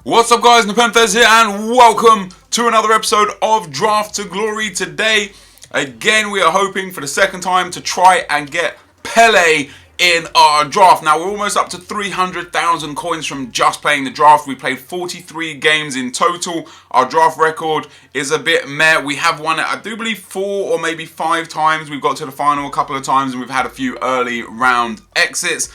What's up guys, NepentheZ here and welcome to another episode of Draft to Glory. Today, again, we are hoping for the second time to try and get Pele in our draft. Now, we're almost up to 300,000 coins from just playing the draft. We played 43 games in total. Our draft record is a bit meh. We have won it, I do believe, 4 or maybe 5 times. We've got to the final a couple of times and we've had a few early round exits.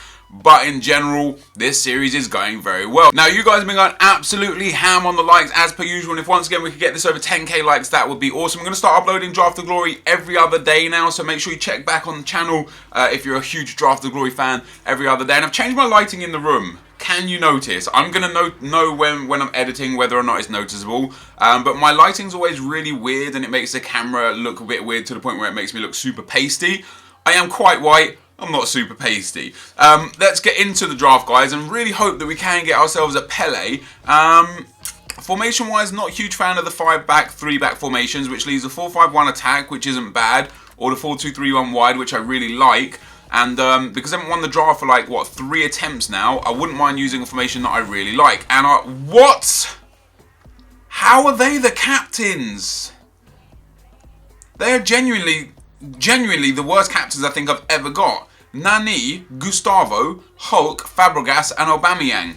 But in general, this series is going very well. Now, you guys have been going absolutely ham on the likes as per usual. And if once again we could get this over 10k likes, that would be awesome. I'm going to start uploading Draft to Glory every other day now. So make sure you check back on the channel if you're a huge Draft to Glory fan every other day. And I've changed my lighting in the room. Can you notice? I'm going to know when I'm editing whether or not it's noticeable. But my lighting's always really weird and it makes the camera look a bit weird to the point where it makes me look super pasty. I am quite white. I'm not super pasty. Let's get into the draft, guys, and really hope that we can get ourselves a Pele. Formation-wise, not a huge fan of the 5-back, 3-back formations, which leaves a 4-5-1 attack, which isn't bad, or the 4-2-3-1 wide, which I really like. And because I haven't won the draft for, like, what, 3 attempts now, I wouldn't mind using a formation that I really like. And what? How are they the captains? They are genuinely the worst captains I think I've ever got. Nani, Gustavo, Hulk, Fabregas and Aubameyang.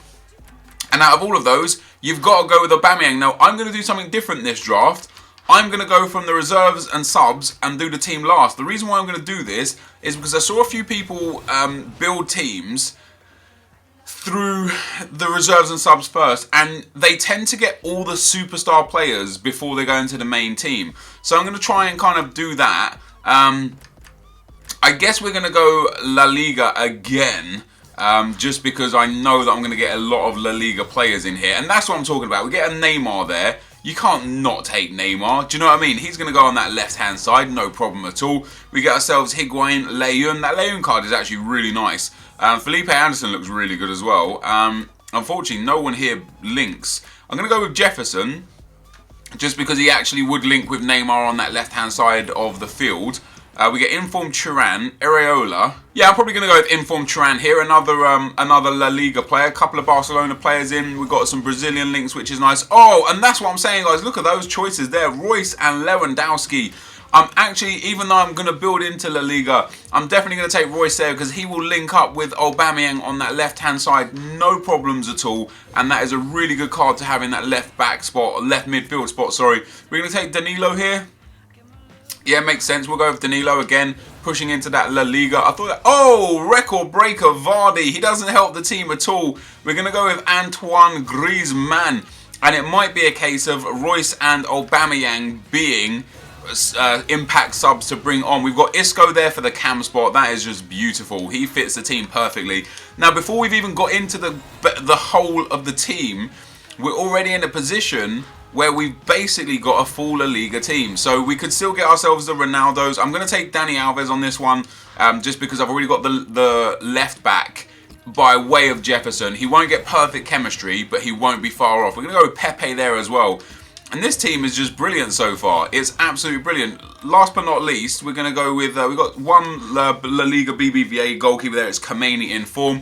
And out of all of those, you've got to go with Aubameyang. Now, I'm going to do something different this draft. I'm going to go from the reserves and subs and do the team last. The reason why I'm going to do this is because I saw a few people build teams through the reserves and subs first, and they tend to get all the superstar players before they go into the main team. So I'm going to try and kind of do that. I guess we're going to go La Liga again, just because I know that I'm going to get a lot of La Liga players in here. And that's what I'm talking about. We get a Neymar there. You can't not take Neymar. Do you know what I mean? He's going to go on that left-hand side, no problem at all. We get ourselves Higuain, Leon. That Leon card is actually really nice. Felipe Anderson looks really good as well. Unfortunately, no one here links. I'm going to go with Jefferson, just because he actually would link with Neymar on that left-hand side of the field. We get Informed Turan, Areola. Yeah, I'm probably going to go with Informed Turan here. Another La Liga player. A couple of Barcelona players in. We've got some Brazilian links, which is nice. Oh, and that's what I'm saying, guys. Look at those choices there. Royce and Lewandowski. I'm actually, even though I'm going to build into La Liga, I'm definitely going to take Royce there because he will link up with Aubameyang on that left-hand side. No problems at all. And that is a really good card to have in that left-back spot, or left midfield spot, sorry. We're going to take Danilo here. Yeah, makes sense. We'll go with Danilo again, pushing into that La Liga. I thought, oh, record breaker Vardy. He doesn't help the team at all. We're going to go with Antoine Griezmann. And it might be a case of Royce and Aubameyang being impact subs to bring on. We've got Isco there for the cam spot. That is just beautiful. He fits the team perfectly. Now, before we've even got into the whole of the team, we're already in a position where we've basically got a full La Liga team. So we could still get ourselves the Ronaldos. I'm going to take Dani Alves on this one, just because I've already got the left back by way of Jefferson. He won't get perfect chemistry, but he won't be far off. We're going to go with Pepe there as well. And this team is just brilliant so far. It's absolutely brilliant. Last but not least, we're going to go with, we've got one La Liga BBVA goalkeeper there. It's Kameni in form.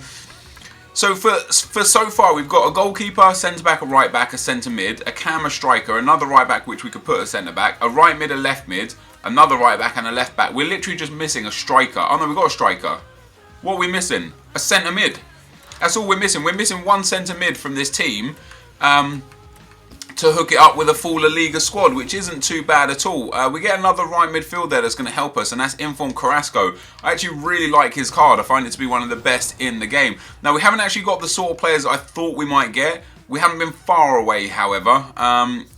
So for so far, we've got a goalkeeper, centre-back, a right-back, a centre-mid, a cam, a striker, another right-back, which we could put a centre-back, a right-mid, a left-mid, another right-back, and a left-back. We're literally just missing a striker. Oh, no, we've got a striker. What are we missing? A centre-mid. That's all we're missing. We're missing one centre-mid from this team to hook it up with a full La Liga squad, which isn't too bad at all. We get another right midfield there that's going to help us, and that's Informed Carrasco. I actually really like his card. I find it to be one of the best in the game. Now, we haven't actually got the sort of players I thought we might get. We haven't been far away, however.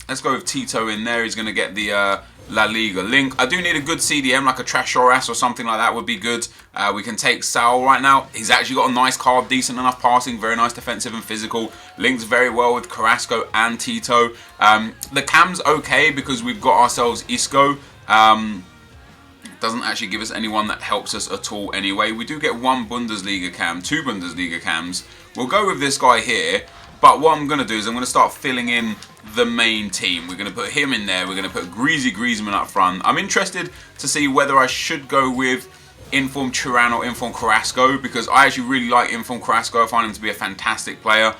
Let's go with Tito in there. He's going to get the La Liga link. I do need a good CDM, like a Trashoras or something like that would be good. We can take Saul right now. He's actually got a nice card, decent enough passing, very nice defensive and physical. Links very well with Carrasco and Tito. The cam's okay because we've got ourselves Isco. Doesn't actually give us anyone that helps us at all anyway. We do get one Bundesliga cam, 2 Bundesliga cams. We'll go with this guy here. But what I'm going to do is I'm going to start filling in the main team. We're going to put him in there. We're going to put Greasy Griezmann up front. I'm interested to see whether I should go with Informed Turan or Informed Carrasco, because I actually really like Informed Carrasco. I find him to be a fantastic player.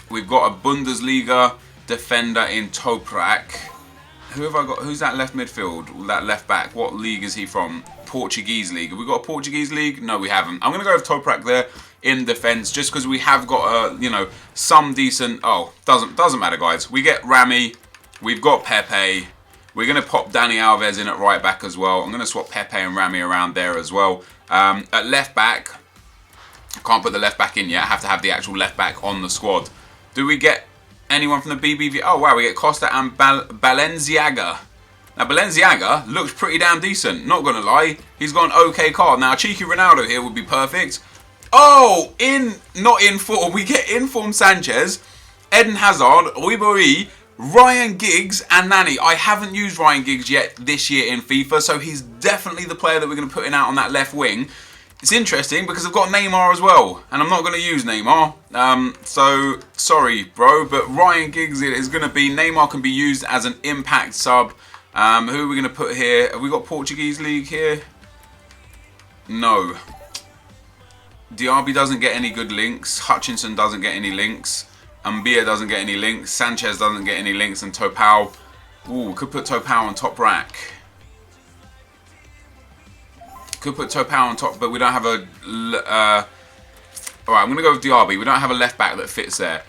We've got a Bundesliga defender in Toprak. Who have I got? Who's that left midfield? That left back? What league is he from? Portuguese league. Have we got a Portuguese league? No, we haven't. I'm going to go with Toprak there in defence, just because we have got you know, some decent. Oh, doesn't matter, guys. We get Rami. We've got Pepe. We're going to pop Dani Alves in at right back as well. I'm going to swap Pepe and Rami around there as well. At left back, I can't put the left back in yet. I have to have the actual left back on the squad. Do we get anyone from the BBV? Oh, wow, we get Costa and Balenciaga. Now, Balenciaga looks pretty damn decent. Not going to lie. He's got an okay card. Now, a cheeky Ronaldo here would be perfect. Oh, not in form. We get in form Sanchez, Eden Hazard, Ribery, Ryan Giggs and Nani. I haven't used Ryan Giggs yet this year in FIFA, so he's definitely the player that we're going to put in out on that left wing. It's interesting because I've got Neymar as well, and I'm not going to use Neymar. So, sorry, bro, but Ryan Giggs is going to be... Neymar can be used as an impact sub. Who are we going to put here? Have we got Portuguese League here? No. Diaby doesn't get any good links. Hutchinson doesn't get any links. Mbia doesn't get any links. Sanchez doesn't get any links. And Topau. Ooh, could put Topau on top rack. Could put Topau on top, but we don't have a... Alright, I'm going to go with Diaby. We don't have a left back that fits there.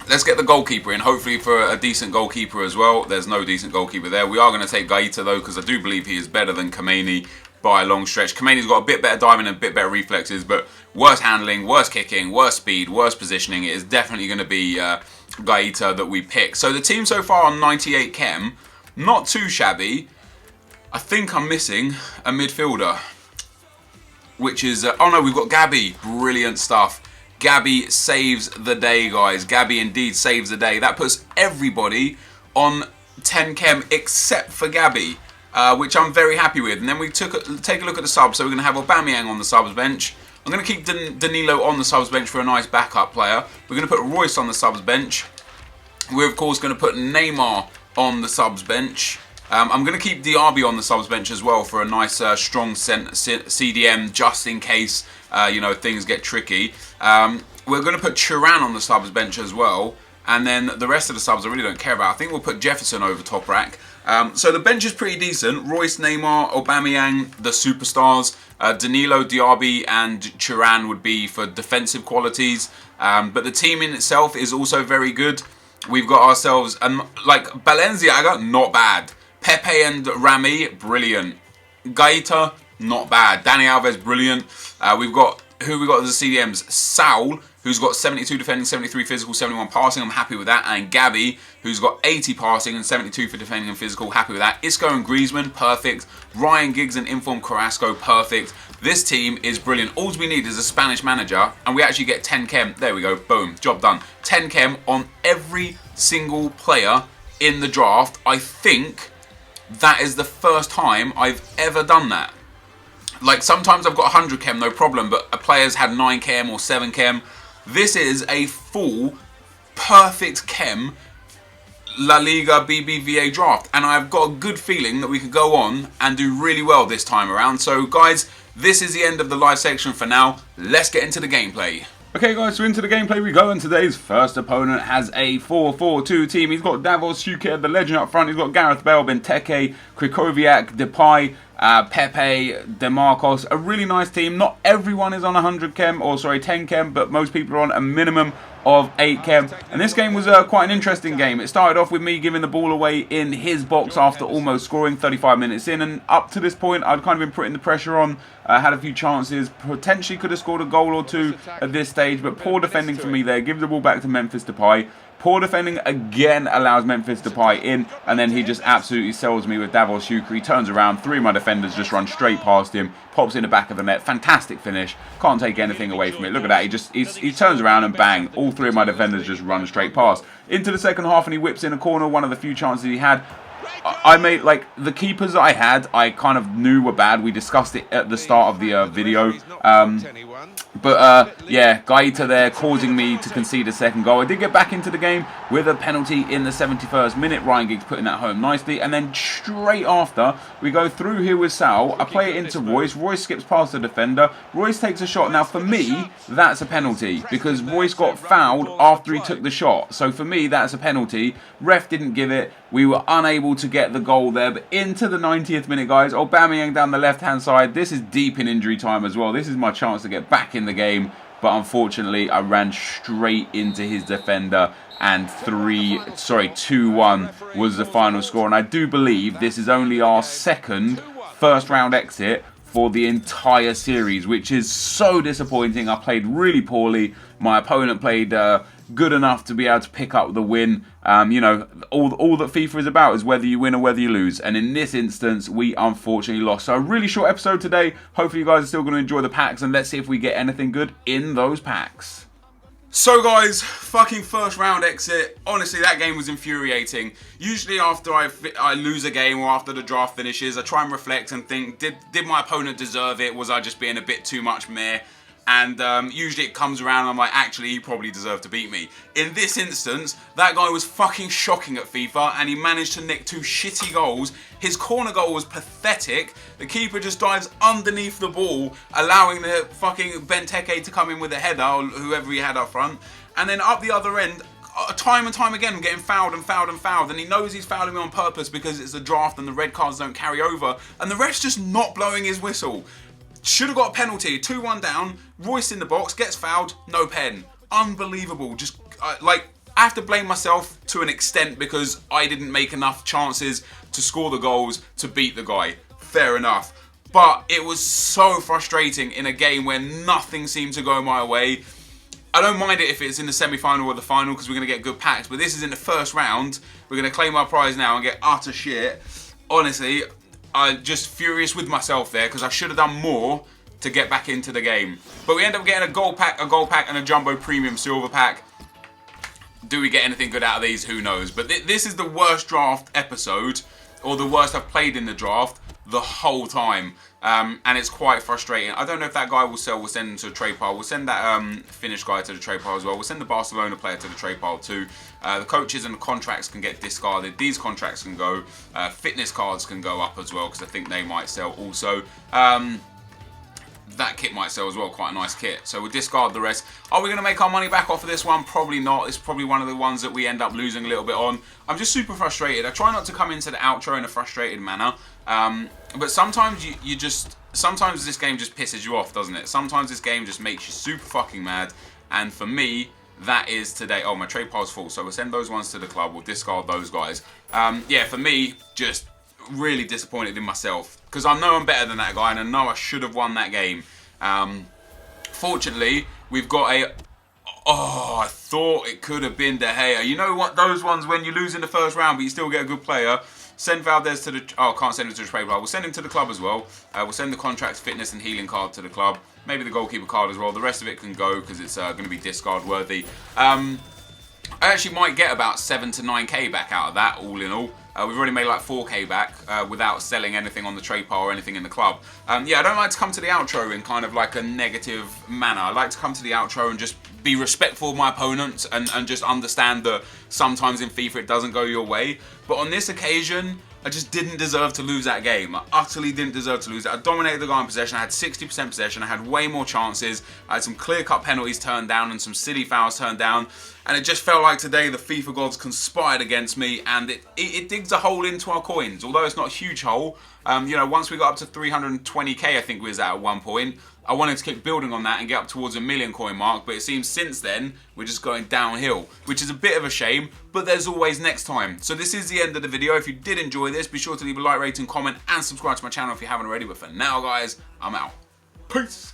Let's get the goalkeeper in, hopefully for a decent goalkeeper as well. There's no decent goalkeeper there. We are going to take Gaeta, though, because I do believe he is better than Kameni by a long stretch. Kameni's got a bit better diving and a bit better reflexes, but worse handling, worse kicking, worse speed, worse positioning. It is definitely going to be Gaeta that we pick. So the team so far on 98 chem, not too shabby. I think I'm missing a midfielder, which is... oh no, we've got Gabby. Brilliant stuff. Gabby saves the day, guys. Gabby indeed saves the day. That puts everybody on 10 chem except for Gabby, which I'm very happy with. And then we take a look at the subs. So we're going to have Aubameyang on the subs bench. I'm going to keep Danilo on the subs bench for a nice backup player. We're going to put Royce on the subs bench. We're, of course, going to put Neymar on the subs bench. I'm going to keep Diaby on the subs bench as well for a nice, strong CDM, just in case, you know, things get tricky. We're going to put Turan on the subs bench as well. And then the rest of the subs I really don't care about. I think we'll put Jefferson over top rack. So the bench is pretty decent. Royce, Neymar, Aubameyang, the superstars. Danilo, Diaby and Turan would be for defensive qualities. But the team in itself is also very good. We've got ourselves, like Balenciaga, not bad. Pepe and Rami, brilliant. Gaeta, not bad. Dani Alves, brilliant. We've got, who we got as the CDMs? Saul, who's got 72 defending, 73 physical, 71 passing. I'm happy with that. And Gabby, who's got 80 passing and 72 for defending and physical. Happy with that. Isco and Griezmann, perfect. Ryan Giggs and Inform Carrasco, perfect. This team is brilliant. All we need is a Spanish manager, and we actually get 10 chem. There we go. Boom. Job done. 10 chem on every single player in the draft. I think that is the first time I've ever done that. Like, sometimes I've got 100 chem, no problem, but a player's had 9 chem or 7 chem. This is a full, perfect chem La Liga BBVA draft, and I've got a good feeling that we could go on and do really well this time around. So, guys, this is the end of the live section for now. Let's get into the gameplay. Okay guys, so into the gameplay we go, and today's first opponent has a 4-4-2 team. He's got Davos Suker, the legend up front. He's got Gareth Bale, Benteke, Krikoviak, Depay, Pepe, DeMarcos. A really nice team. Not everyone is on 100 chem, or sorry, 10 chem, but most people are on a minimum of 8 chem. And this game was quite an interesting game. It started off with me giving the ball away in his box after almost scoring 35 minutes in, and up to this point I'd kind of been putting the pressure on. Had a few chances, potentially could have scored a goal or two at this stage, but poor defending for me there. Give the ball back to Memphis Depay. Poor defending again allows Memphis Depay in, and then he just absolutely sells me with Davos Suker. He turns around, 3 of my defenders just run straight past him, pops in the back of the net. Fantastic finish. Can't take anything away from it. Look at that. He turns around and bang, all 3 of my defenders just run straight past. Into the second half, and he whips in a corner, one of the few chances he had. I made, like, the keepers that I had, I kind of knew were bad. We discussed it at the start of the video. Yeah, Gaeta there causing me to concede a second goal. I did get back into the game with a penalty in the 71st minute. Ryan Giggs putting that home nicely. And then straight after, we go through here with Sal. I play it into Royce. Royce skips past the defender. Royce takes a shot. Now, for me, that's a penalty because Royce got fouled after he took the shot. So, for me, that's a penalty. Ref didn't give it. We were unable to get the goal there. But into the 90th minute, guys. Aubameyang down the left-hand side. This is deep in injury time as well. This is my chance to get back in the game. But unfortunately, I ran straight into his defender. And 2-1 was the final score. And I do believe this is only our second first-round exit for the entire series, which is so disappointing. I played really poorly. My opponent played good enough to be able to pick up the win. You know, all that FIFA is about is whether you win or whether you lose. And in this instance, we unfortunately lost. So a really short episode today. Hopefully you guys are still going to enjoy the packs. And let's see if we get anything good in those packs. So guys, fucking first round exit. Honestly, that game was infuriating. Usually after I lose a game or after the draft finishes, I try and reflect and think, did my opponent deserve it? Was I just being a bit too much meh? And usually it comes around and I'm like, actually, he probably deserved to beat me. In this instance, that guy was fucking shocking at FIFA and he managed to nick 2 shitty goals. His corner goal was pathetic. The keeper just dives underneath the ball, allowing the fucking Benteke to come in with a header, or whoever he had up front. And then up the other end, time and time again, getting fouled and fouled and fouled. And he knows he's fouling me on purpose because it's a draft and the red cards don't carry over. And the ref's just not blowing his whistle. Should have got a penalty. 2-1 down. Royce in the box. Gets fouled. No pen. Unbelievable. Just, like, I have to blame myself to an extent because I didn't make enough chances to score the goals to beat the guy. Fair enough. But it was so frustrating in a game where nothing seemed to go my way. I don't mind it if it's in the semi-final or the final because we're going to get good packs. But this is in the first round. We're going to claim our prize now and get utter shit. Honestly, I'm just furious with myself there because I should have done more to get back into the game. But we end up getting a gold pack, and a jumbo premium silver pack. Do we get anything good out of these? Who knows? But this is the worst draft episode, or the worst I've played in the draft the whole time. And it's quite frustrating. I don't know if that guy will sell. We'll send him to the trade pile. We'll send that Finnish guy to the trade pile as well. We'll send the Barcelona player to the trade pile too. The coaches and the contracts can get discarded. These contracts can go. Fitness cards can go up as well because I think they might sell also. That kit might sell as well, quite a nice kit. So we'll discard the rest. Are we going to make our money back off of this one? Probably not. It's probably one of the ones that we end up losing a little bit on. I'm just super frustrated. I try not to come into the outro in a frustrated manner. But sometimes sometimes this game just pisses you off, doesn't it? Sometimes this game just makes you super fucking mad. And for me, that is today. Oh, my trade pile's full. So we'll send those ones to the club. We'll discard those guys. Yeah, for me, just really disappointed in myself because I know I'm better than that guy and I know I should have won that game. Fortunately, we've got a... Oh, I thought it could have been De Gea. You know what? Those ones when you lose in the first round but you still get a good player. Send Valdez to the... Oh, can't send him to the trade pile. We'll send him to the club as well. We'll send the contracts, fitness and healing card to the club. Maybe the goalkeeper card as well. The rest of it can go because it's going to be discard worthy. I actually might get about 7 to 9k back out of that, all in all. We've already made like 4k back without selling anything on the trade pile or anything in the club. Yeah, I don't like to come to the outro in kind of like a negative manner. I like to come to the outro and just be respectful of my opponents and just understand that sometimes in FIFA it doesn't go your way. But on this occasion, I just didn't deserve to lose that game. I utterly didn't deserve to lose it. I dominated the guy in possession. I had 60% possession. I had way more chances. I had some clear-cut penalties turned down and some silly fouls turned down. And it just felt like today the FIFA gods conspired against me and it digs a hole into our coins. Although it's not a huge hole. You know, once we got up to 320k, I think we was at one point, I wanted to keep building on that and get up towards a 1 million coin mark, but it seems since then we're just going downhill, which is a bit of a shame, but there's always next time. So this is the end of the video. If you did enjoy this, be sure to leave a like, rating, comment, and subscribe to my channel if you haven't already. But for now, guys, I'm out. Peace.